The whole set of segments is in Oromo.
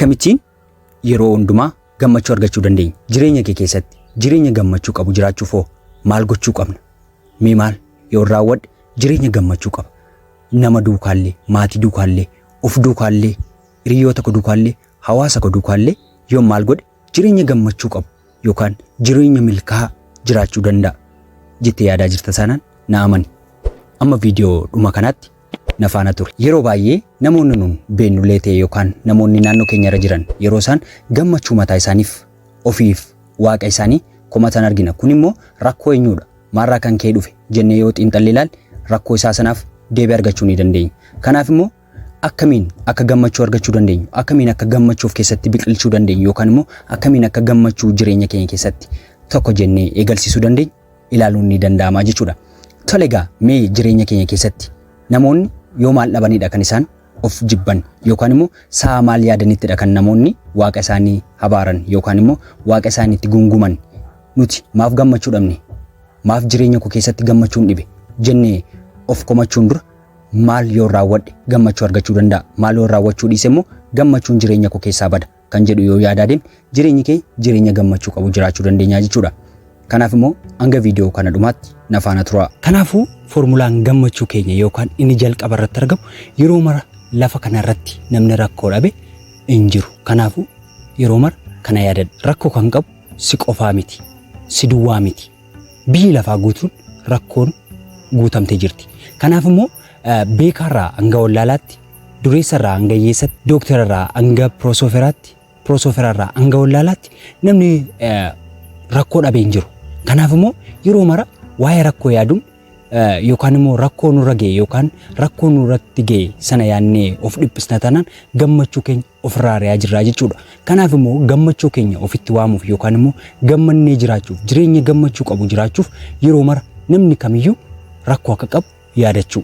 Akkamittiin yeroo hundumaa gammachuu argachuu dandeenya? Jireenya kee keessatti jireenya gammachuu qabu jiraachuuf maal gochuu qabna? Mee maal yoo raawwadhe jireenya gammachuu qaba? Nama duukaallee, maatii duukaallee, of duukaallee, hiriyoota koo duukaallee, hawaasa koo duukaallee yoo maal godhe jireenya gammachuu qabu yookaan jireenya milkaa'aa jiraachuu danda'a jettee yaadaa jirta sanaan na amani. Amma viidiyoo dhuma kanaatti na faana ture. Yeroo baay'ee namoonni nun beennullee ta'e yookaan namoonni naannoo keenya irra jiran yeroo isaan gammachuu mataa isaaniif ofiif waaqa isaanii komatan argina. Kun immoo rakkoo eenyuudha? Maarraa kan ka'e dhufe jennee yoo xiinxallee ilaalle rakkoo isaa sanaaf deebii argachuu ni dandeenya. Kanaaf immoo akkamiin akka gammachuu argachuu dandeenyu, akkamiin akka gammachuuf keessatti biqilchuu dandeenyu yookaan immoo akkamiin akka gammachuu jireenya keenya keessatti tokko jennee eegalsiisuu dandeenyu ilaaluun ni danda'ama jechuudha. Tole egaa mee jireenya keenya keessatti namoonni yoo maal dhabanidha kan isaan of jibban yookaan immoo saa maal yaadanittidha kan namoonni waaqa isaanii habaaran yookaan immoo waaqa isaaniitti gunguman. Nuti maaf gammachuu dhabne? Maaf jireenya koo keessatti gammachuun dhibe jennee of komachuun dura maal yoo raawwadhe gammachuu argachuu danda'a? Maal yoo raawwachuu dhiise immoo gammachuun jireenya koo keessaa bada kan jedhu yoo yaadaa deemne jireenyi kee jireenya gammachuu qabu jiraachuu dandeenya jechuudha. Kanaaf immoo hanga viidiyoo kana dhumaatti na faana tura. Kanaafuu formulaan gammachuu keenya yookaan inni jalqaba irratti argamu yeroo mara lafa kana irratti namni rakkoo dhabe hin jiru. Kanaafuu yeroo mara kana yaadadhu. Rakkoo kan qabu si qofaa miti, si duwwaa miti. Biyyi lafaa guutuun rakkoon guutamtee jirti. Kanaaf immoo beekarraa hanga wallaalaatti, dureessarraa hanga hiyyeessaatti, dooktararraa hanga piroosoferarraa hanga wallaalaatti namni rakkoo dhabee hin jiru. Kanaaf immoo yeroo mara waa'ee rakkoo yaaduun yookaan immoo rakkoo nurra ga'e yookaan rakkoo nurratti ga'e sana yaannee of dhiphisna taanaan gammachuu keenya ofirraa ari'aa jirra jechuudha. Kanaaf immoo gammachuu keenya ofitti waamuuf yookaan immoo gammannee jiraachuuf jireenya gammachuu qabu jiraachuuf yeroo mara namni kamiyyuu rakkoo akka qabu yaadachuu.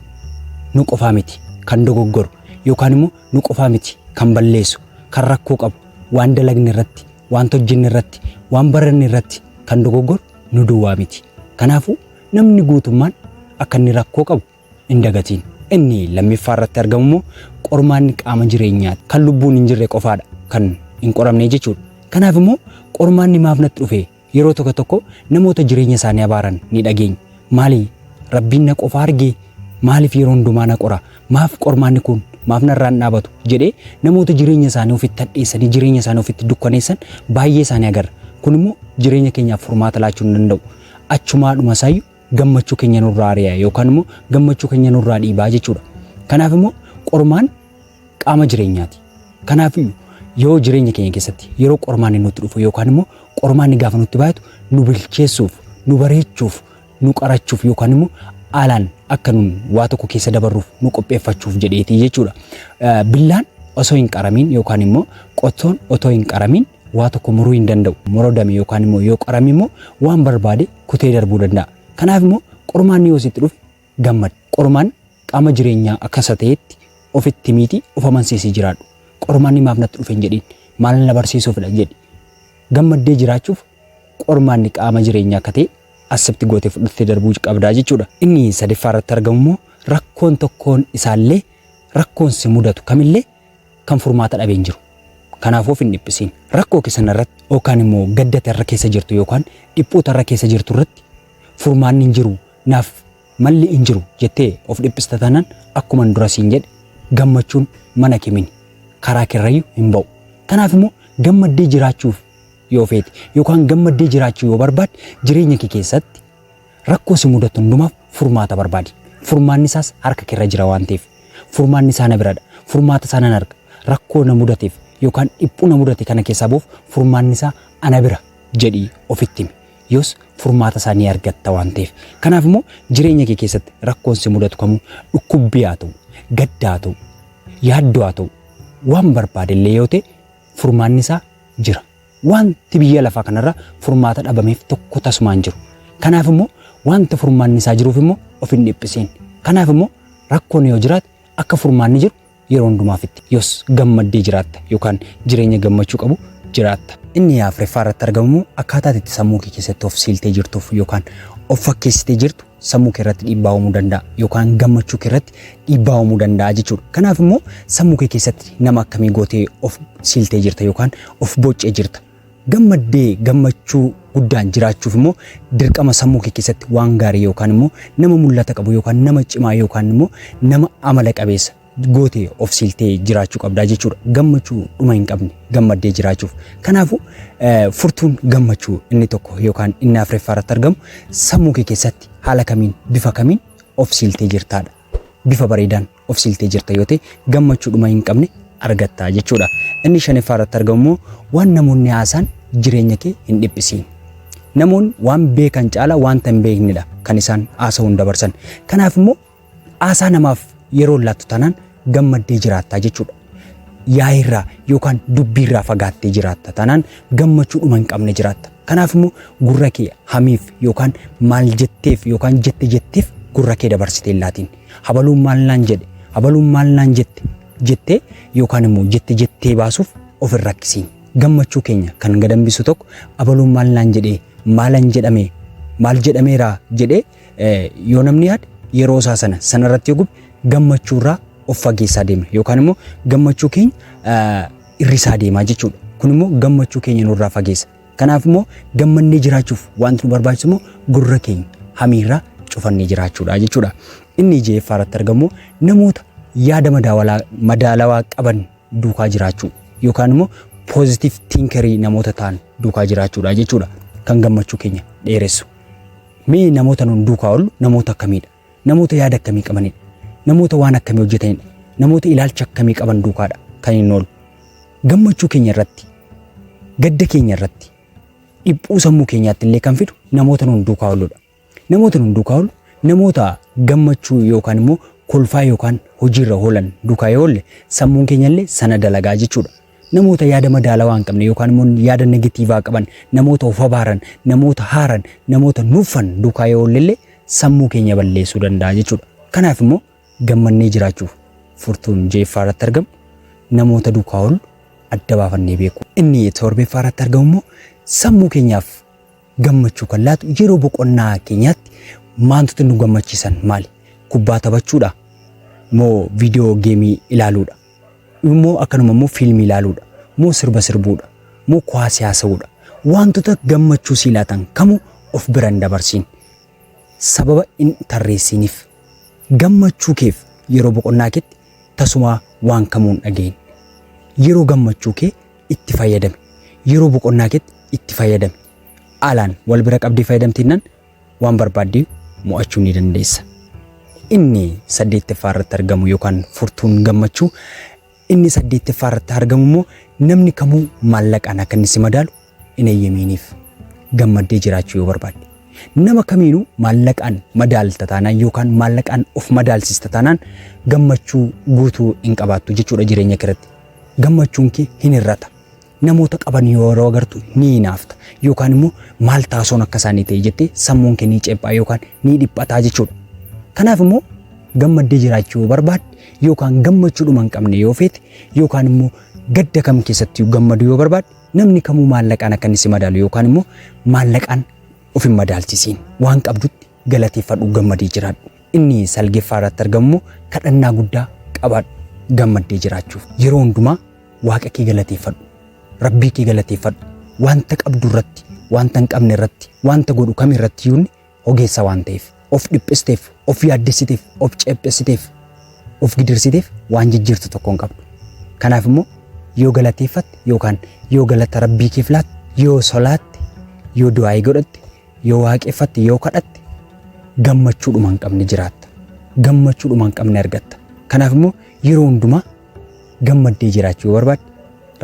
Nu qofaa miti kan dogoggoru yookaan immoo nu qofaa miti kan balleessu, kan rakkoo qabu, waan dalagne irratti, waan hojjenne irratti, waan baranne irratti kan dogoggoru nu duwwaa miti. Kanaafuu namni guutummaan akka inni rakkoo qabu hin dagatiin. Inni lammiffaa irratti argamu immoo qormaanni qaama jireenyaati. Kan lubbuun hin jirre qofaadha kan hin qoramne jechuudha. Kanaaf immoo qormaanni maaf natti dhufe yeroo tokko tokko namoota jireenya isaanii abaaran ni dhageenya. Maali rabbiin na qofa argee maaliif yeroo hundumaa na qora? Maaf qormaanni kun maaf narraan dhaabatu jedhee namoota jireenya isaanii ofitti hadheessanii jireenya isaanii ofitti dukkaneessan baay'ee isaanii agarra. Kun immoo jireenya keenyaaf furmaata laachuu hin danda'u. Achumaadhuma isaayyuu gammachuu keenya nurraa ari'a yookaan immoo gammachuu keenya nurraa dhiibaa jechuudha. Kanaaf immoo qormaan qaama jireenyaati. Kanaaf yoo jireenya keenya keessatti yeroo qormaanni nutti dhufu yookaan immoo qormaanni gaafa nutti baay'atu nu bilcheessuuf, nu bareechuuf, nu qarachuuf yookaan immoo haalaan akka nun waa tokko keessa dabarruuf nu qopheeffachuuf jedheeti jechuudha. Billaan osoo hin qaramiin yookaan immoo qottoon otoo hin qaramiin waa tokko muruu hin danda'u. Muradame yookaan immoo yoo qarame immoo waan barbaade kutee darbuu danda'a. Kanaaf immoo qormaanni yoo sitti dhufe gammad. Qormaan qaama jireenyaa akkasa ta'etti ofitti miti of amansiisii jiraadhu. Qormaanni maaf natti dhufe hin jedhin maal na barsiisuufidha jedhi. Gammaddee jiraachuuf qormaanni qaama jireenyaa akka ta'e asabti gootee fudhattee darbuu qabdaa jechuudha. Inni sadaffaa irratti argamu immoo rakkoon tokkoon isaallee rakkoon si mudatu kamillee kan furmaata dhabee hin jiru. Kanaafuu hin dhiphisiin. Rakkoo keessan irratti yookaan immoo gaddate irra keessa jirtu yookaan dhiphoota irra keessa jirtu irratti furmaanni hin jiru naaf malli hin jiru jettee of dhiphista taanaan akkuma dura siin jedhe gammachuun mana keemini karaa kirrayyuu hin ba'u. Kanaaf immoo gammaddee jiraachuuf yoo feete yookaan gammaddee jiraachuu yoo barbaade jireenya kee keessatti rakkoo si mudatu hundumaaf furmaata barbaadi. Furmaanni isaas harka keerra jira waan ta'eef furmaanni isaa na biradha. Furmaata isaa nan arga. Rakkoo na mudateef yookaan dhiphuu na mudate kana keessaa buuf furmaanni isaa ana bira jedhii ofitti himi. Yoos furmaata isaa ni argatta waan ta'eef. Kanaaf immoo jireenya kee keessatti rakkoon si mudatu kamuu dhukkubbii haa ta'u, gaddaa haa ta'u, yaaddoo haa ta'u, waan barbaade illee yoo ta'e furmaanni isaa jira. Wanti biyya lafaa kanarra furmaata dhabameef tokko tasumaan jiru. Kanaaf immoo wanta furmaanni isaa jiruuf immoo of hin dhiphisiin. Kanaaf immoo rakkoon yoo jiraate akka furmaanni jiru yeroo hundumaafitti yoos gammaddee jiraatta yookaan jireenya gammachuu qabu jiraatta. Inni afuraffaa irratti argamu akkaataa itti sammuu kee keessatti of siiltee jirtuuf yookaan of fakkeessitee jirtu sammuu kee irratti dhiibbaa uumuu danda'a yookaan gammachuu kee irratti dhiibbaa uumuu danda'a jechuudha. Kanaaf immoo sammuu kee keessatti nama akkamii gootee of siltee jirta yookaan of boocee jirta. Gammaddee gammachuu guddaan jiraachuuf immoo dirqama sammuu kee keessatti waan gaarii yookaan immoo nama mul'ata qabu yookaan nama cimaa yookaan immoo nama amala qabeessa gootee of siltee jiraachuu qabdaa jechuudha. Gammachuu dhuma hin qabne gammaddee jiraachuuf. Kanaafuu furtuun gammachuu inni tokko yookaan inni afuraffaarratti argamu sammuu kee keessatti haala kamiin bifa kamiin of siltee jirtaadha. Bifa bareedaan of siltee jirta yoo ta'e gammachuu dhuma hin qabne argatta jechuudha. Inni shanaffaarratti argamu immoo waan namoonni haasaan jireenya kee hin dhiphisiin. Namoonni waan beekan caala wanta hin beeknedha kan isaan haasa'uun dabarsan. Kanaaf immoo haasaa namaaf yeroo laattu tanaan gammaddee jiraattaa jechuudha. Yaa'irraa yookaan dubbiirraa fagaattee jiraatta tanaan gammachuu dhuma hin qabne jiraatta. Kanaaf immoo gurra kee hamiif yookaan maal jetteef yookaan jetteef gurra kee dabarsitee laatiin. Habaluun maal naan jedhe, habaluun maal naan jettee yookaan immoo jettee baasuuf of hin rakkisiin. Gammachuu keenya kan gadambisu tokko habaluun maal naan jedhee maalan jedhame maal jedhameera jedhee yoo namni yaade yeroo isaa sanarratti yoo gube gammachuurraa of fageessaa deema yookaan immoo gammachuu keenya irrisaa deemaa jechuudha. Kun immoo gammachuu keenya nurraa fageessa. Kanaaf immoo gammannee jiraachuuf wanti nu barbaachisu immoo gurra keenya hamiirraa cufannee jiraachuudha jechuudha. Inni ja'affaarratti argamu namoota yaada madaalawaa qaban duukaa jiraachuu yookaan immoo positive thinkerii namoota ta'an duukaa jiraachuudha jechuudha. Kan gammachuu keenya dheeressu. Mee namoota nun duukaa oolu namoota akkamiidha? Namoota yaada akkamii qabanidha? Namoota waan akkamii hojjetanidha? Namoota ilaalcha akkamii qaban duukaadha kan hin oolu? Gammachuu keenya irratti, gadda keenya irratti, dhiphuu sammuu keenyaatti illee kan fidu namoota nun duukaa ooludha. Namoota nun duukaa oolu namoota gammachuu yookaan immoo kolfaa yookaan hojiirra oolan duukaa yoo oolle sammuun keenya illee sana dalagaa jechuudha. Namoota yaada madaalawaa hin qabne yookaan immoo yaada negatiivaa qaban, namoota of abaaran, namoota haaran, namoota nuffan duukaa yoo oolle illee sammuu keenya balleessuu danda'a jechuudha. Kanaaf immoo gammannee jiraachuuf furtuun ja'affaarratti argamu namoota duukaa oolu adda baafannee beeku. Inni torbaffaarratti argamu immoo sammuu keenyaaf gammachuu kan laatu yeroo boqonnaa keenyaatti maantoota nu gammachiisan maali? Kubbaa taphachuudha moo viidiyoo geemii ilaaluudha moo akkanuma immoo fiilmii ilaaluudha moo sirba sirbuudha moo kuwaasii haasa'uudha? Wantoota gammachuu sii laatan kamuu of biran dabarsiin. Sababa hin tarreessiniif gammachuu keef yeroo boqonnaa keetti tasumaa waan kamuun dhageen. Yeroo gammachuu kee itti fayyadame. Yeroo boqonnaa keetti itti fayyadame. Alaan wal bira qabdee fayyadamtiinnan waan barbaadde mo'achuu ni dandeessa. Inni 8ffaarratti argamu yookaan furtuun gammachuu inni 8ffaarratti argamu immoo namni kamuu maallaqaan akka inni si madaalu hin eeyyaminiif. Gammaddee jiraachuu yoo barbaadde nama kamiinuu maallaqaan madaalta taanaan yookaan maallaqaan of madaalsista taanaan gammachuu guutuu hin qabaattu jechuudha jireenya keetti. Gammachuun kee hin hirrata. Namoota qaban yeroo agartu ni hinaafta yookaan immoo maal taasisoon akka isaanii ta'e jettee sammuun kee ni ceephaa yookaan ni dhiphataa jechuudha. Kanaaf immoo gammaddee jiraachuu yoo barbaadde yookaan gammachuu dhuma hin qabne yoo feete yookaan immoo gadda kam keessatti gammadu yoo barbaadde namni kamuu maallaqaan akka inni si madaalu yookaan immoo maallaqaan of hin madaalchisiin. Waan qabdutti galateeffadhu gammadee jiraadhu. Inni 9ffaarratti argamu kadhannaa guddaa qabaadhu gammaddee jiraachuuf. Yeroo hundumaa waaqa kee galateeffadhu. Rabbii kee galateeffadhu. Wanta qabdu irratti, wanta hin qabne irratti, wanta godhu kam irratti yuunni ogeessa waan ta'eef, of dhiphesteef, of yaaddessiteef, of ceephessiteef, of gidirsiteef waan jijjiirtu tokko hin qabdu. Kanaaf immoo yoo galateeffatte yookaan yoo galata rabbii keef laatte, yoo solaatte, yoo du'aa godhatte, yoo waaqeffatte, yoo kadhatte gammachuu dhuma hin qabne jiraatta. Gammachuu dhuma hin qabne argatta. Kanaaf immoo yeroo hundumaa gammaddee jiraachuu yoo barbaadde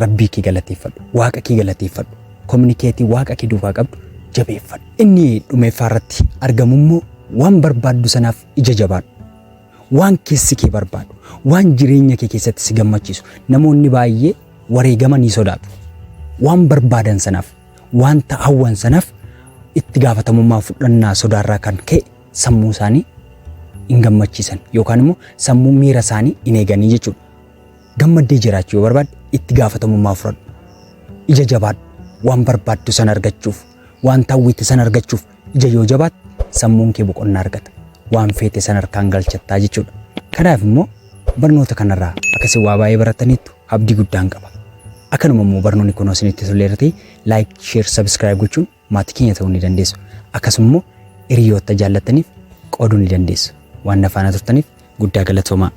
rabbii kee galateeffadhu, waaqa kee galateeffadhu, kominikeetii waaqa kee duukaa qabdu jabeeffadhu. Inni dhumeeffaarratti argamu immoo waan barbaaddu sanaaf ija jabaadhu. Waan keessi kee barbaadu, waan jireenya kee keessatti si gammachiisu. Namoonni baay'ee wareegama ni sodaatu. Waan barbaadan sanaaf, wanta hawwan sanaaf itti gaafatamummaa fudhannaa sodaarraa kan ka'e sammuu isaanii hin gammachiisan yookaan immoo sammuu miira isaanii hin eeganii jechuudha. Gammaddee jiraachuu yoo barbaadde itti gaafatamummaa fudhadhu. Ija jabaadhu waan barbaaddu sana argachuuf, waan hawwitte sana argachuuf ija yoo jabaadde sammuun kee boqonnaa argata. Waan feete san harkaan galchattaa jechuudha. Kanaaf immoo barnoota kanarraa akkasii waa baay'ee barataniitu abdii guddaan qaba. Akkanuma immoo barnoonni kun isinitti toleerate like, share, subscribe gochuun maatii keenya ta'uu ni dandeessu. Akkasuma immoo hiriyoota jaallataniif qooduu ni dandeessu. Waan na faana turtaniif guddaa galatoomaa.